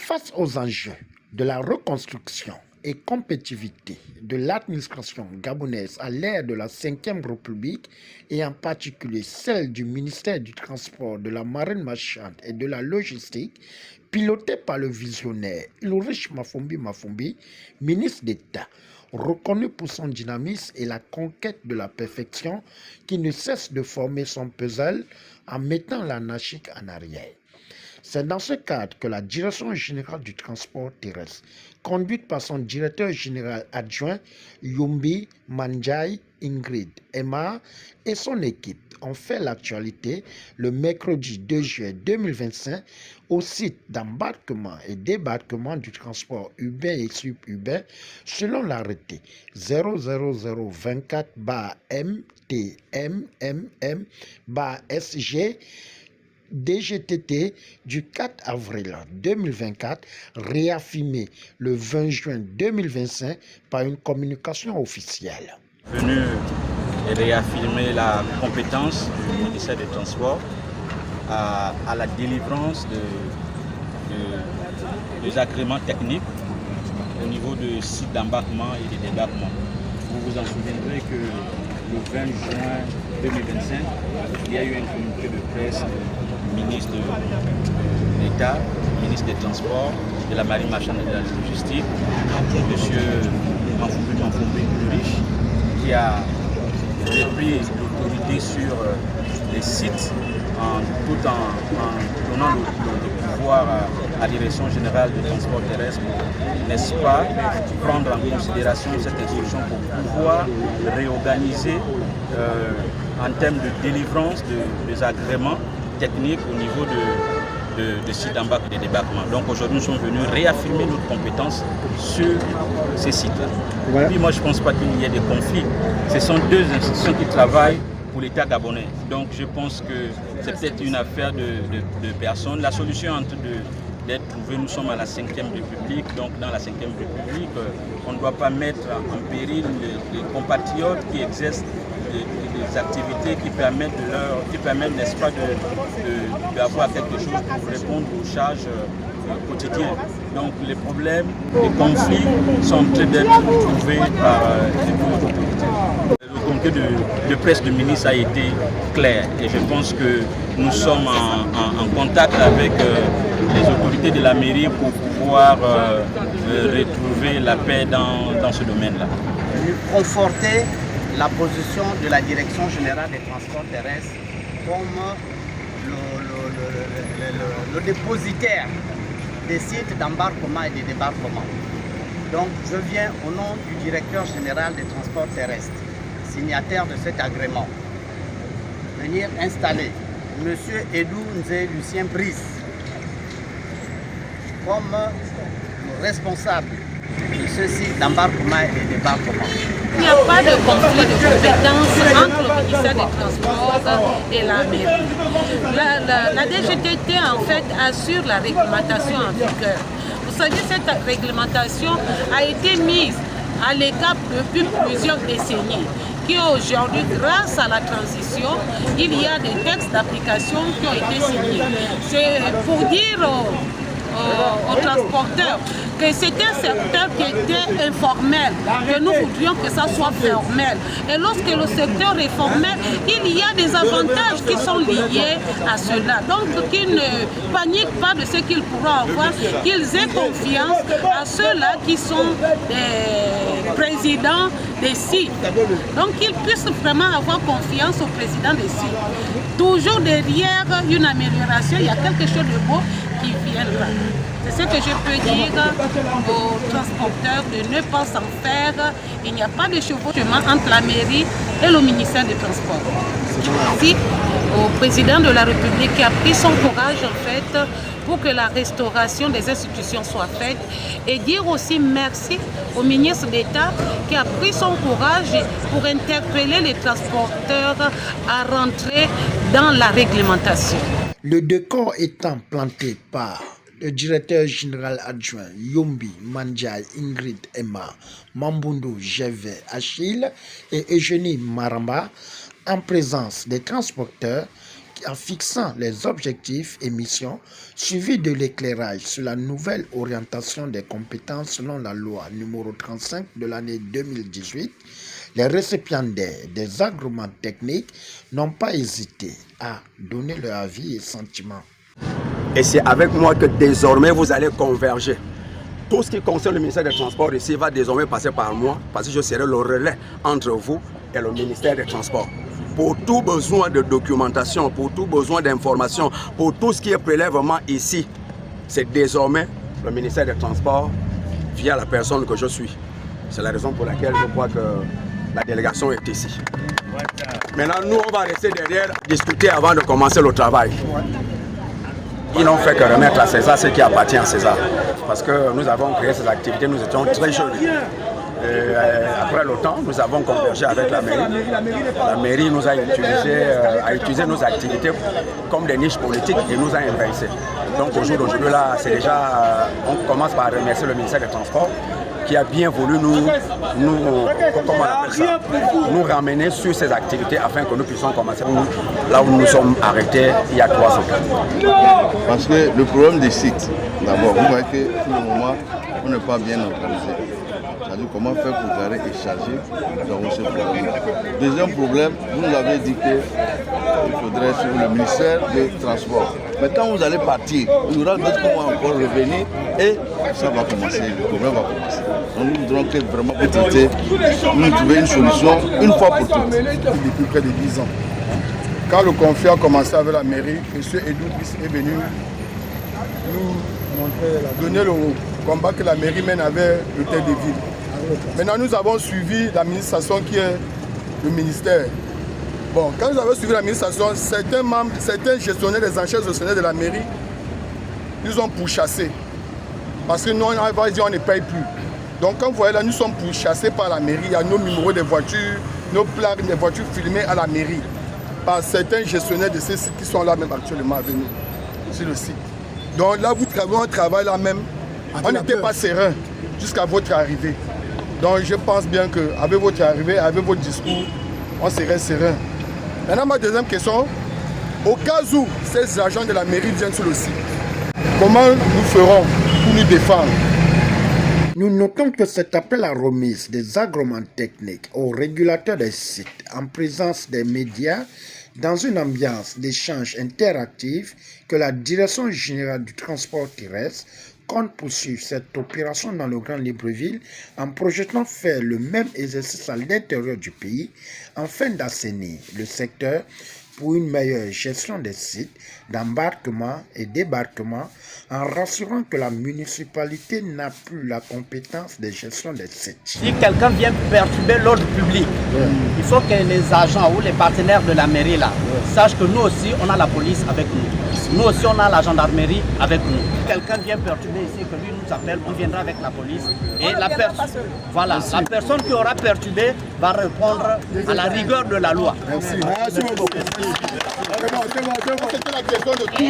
face aux enjeux de la reconstruction et compétitivité de l'administration gabonaise à l'ère de la Ve République et en particulier celle du ministère du Transport, de la Marine marchande et de la Logistique, piloté par le visionnaire Ulrich Mafumbi, ministre d'État, reconnu pour son dynamisme et la conquête de la perfection qui ne cesse de former son puzzle en mettant l'anarchie en arrière. C'est dans ce cadre que la Direction générale du transport terrestre, conduite par son directeur général adjoint Yumbi Manjai Ingrid Emma et son équipe, ont fait l'actualité le mercredi 2 juillet 2025 au site d'embarquement et débarquement du transport urbain et suburbain selon l'arrêté 00024-MTMMM-SG DGTT du 4 avril 2024, réaffirmé le 20 juin 2025 par une communication officielle. Venu réaffirmer la compétence du ministère des Transports à la délivrance des agréments techniques au niveau de sites d'embarquement et de débarquement. Vous vous en souviendrez que le 20 juin 2025, il y a eu un communiqué de presse du ministre de l'État, ministre des Transports, de la Marine marchande et de la Logistique, M. Mafumbi Ulrich, qui a repris l'autorité sur les sites tout en donnant le pouvoir à la Direction générale du transport terrestre, n'est-ce pas, prendre en considération cette instruction pour pouvoir réorganiser en termes de délivrance des agréments techniques au niveau de sites d'embarquement et de débarquement. Donc aujourd'hui, nous sommes venus réaffirmer notre compétence sur ces sites-là. Voilà. Puis moi, je ne pense pas qu'il y ait des conflits. Ce sont deux institutions qui travaillent pour l'État gabonais. Donc je pense que c'est peut-être une affaire de personnes. La solution entre d'être trouvée, nous sommes à la Ve République, donc dans la Ve République, on ne doit pas mettre en péril les compatriotes qui exercent des activités qui permettent, n'est-ce pas, d'avoir quelque chose pour répondre aux charges quotidiennes. Donc les problèmes, les conflits sont en train d'être trouvés par les autorités. Le communiqué de presse du ministre a été clair et je pense que nous sommes en contact avec les autorités de la mairie pour pouvoir retrouver la paix dans ce domaine-là. Conforter la position de la Direction générale des transports terrestres comme le dépositaire des sites d'embarquement et de débarquement. Donc je viens au nom du directeur général des transports terrestres, signataire de cet agrément, venir installer M. Edou Nzé Lucien Brice comme responsable de ce site d'embarquement et de débarquement. Il n'y a pas de conflit de compétences entre le ministère des Transports et la mairie. La DGTT en fait assure la réglementation en vigueur. Vous savez, cette réglementation a été mise à l'écart depuis plusieurs décennies. Qui aujourd'hui, grâce à la transition, il y a des textes d'application qui ont été signés. C'est pour dire aux transporteurs que c'est un secteur qui était informel, que nous voudrions que ça soit formel. Et lorsque le secteur est formel, il y a des avantages qui sont liés à cela. Donc qu'ils ne paniquent pas de ce qu'ils pourront avoir, qu'ils aient confiance à ceux-là qui sont des présidents des sites. Donc qu'ils puissent vraiment avoir confiance aux présidents des sites. Toujours derrière une amélioration, il y a quelque chose de beau qui viendra. C'est ce que je peux dire aux transporteurs de ne pas s'en faire. Il n'y a pas de chevauchement entre la mairie et le ministère des Transports. Merci au président de la République qui a pris son courage en fait pour que la restauration des institutions soit faite et dire aussi merci au ministre d'État qui a pris son courage pour interpeller les transporteurs à rentrer dans la réglementation. Le décor étant planté par le directeur général adjoint Yumbi Manjai Ingrid Emma, Mambundu Jeve Achille et Eugénie Maramba, en présence des transporteurs en fixant les objectifs et missions, suivi de l'éclairage sur la nouvelle orientation des compétences selon la loi numéro 35 de l'année 2018, les récipiendaires des agréments techniques n'ont pas hésité à donner leur avis et sentiments. Et c'est avec moi que désormais vous allez converger. Tout ce qui concerne le ministère des Transports ici va désormais passer par moi, parce que je serai le relais entre vous et le ministère des Transports. Pour tout besoin de documentation, pour tout besoin d'information, pour tout ce qui est prélèvement ici, c'est désormais le ministère des Transports via la personne que je suis. C'est la raison pour laquelle je crois que la délégation est ici. Maintenant, nous, on va rester derrière, discuter avant de commencer le travail. Ils n'ont fait que remettre à César ce qui appartient à César. Parce que nous avons créé ces activités, nous étions très jeunes. Après le temps, nous avons convergé avec la mairie. La mairie nous a utilisé nos activités comme des niches politiques et nous a inversés. Donc au jour d'aujourd'hui, là, c'est déjà, on commence par remercier le ministère des Transports qui a bien voulu nous ramener sur ces activités afin que nous puissions commencer là où nous nous sommes arrêtés il y a 3 ans. Parce que le problème des sites, d'abord, vous voyez que pour le moment, on n'est pas bien organisé. C'est-à-dire comment faire pour garer et charger, nous avons ce problème. Deuxième problème, vous nous avez dit qu'il faudrait sur le ministère des Transports. Mais quand vous allez partir, il y aura d'autres qui vont encore revenir et ça va commencer, le problème va commencer. Donc nous voudrons que vraiment pour traiter, nous trouver une solution une fois pour toutes. Depuis près de 10 ans. Quand le conflit a commencé avec la mairie, M. Edou est venu nous donner le combat que la mairie mène avec le tête de ville. Maintenant, nous avons suivi l'administration qui est le ministère. Bon, quand nous avons suivi l'administration, certains membres, certains gestionnaires, des anciens gestionnaires de la mairie, nous ont pourchassés. Parce que nous, on ne paye plus. Donc, quand vous voyez là, nous sommes pourchassés par la mairie. Il y a nos numéros de voitures, nos plaques des voitures filmées à la mairie. Par certains gestionnaires de ces sites qui sont là même actuellement avec nous, sur le site. Donc là, vous travaillez un travail là même. On n'était pas serein jusqu'à votre arrivée. Donc je pense bien qu'avec votre arrivée, avec votre discours, on serait serein. Maintenant, ma deuxième question, au cas où ces agents de la mairie viennent sur le site, comment nous ferons pour nous défendre? Nous notons que c'est après la remise des agréments techniques aux régulateurs des sites en présence des médias dans une ambiance d'échange interactif que la Direction générale du transport terrestre compte poursuivre cette opération dans le Grand Libreville en projetant faire le même exercice à l'intérieur du pays afin d'assainir le secteur pour une meilleure gestion des sites d'embarquement et débarquement en rassurant que la municipalité n'a plus la compétence de gestion des sites. Si quelqu'un vient perturber l'ordre public, il faut que les agents ou les partenaires de la mairie là sachent que nous aussi on a la police avec nous. Nous aussi on a la gendarmerie avec nous. Quelqu'un vient perturber ici, que lui nous appelle, on viendra avec la police. Et la personne qui aura perturbé va répondre à la rigueur de la loi. Merci. Merci beaucoup. C'était la question de tout.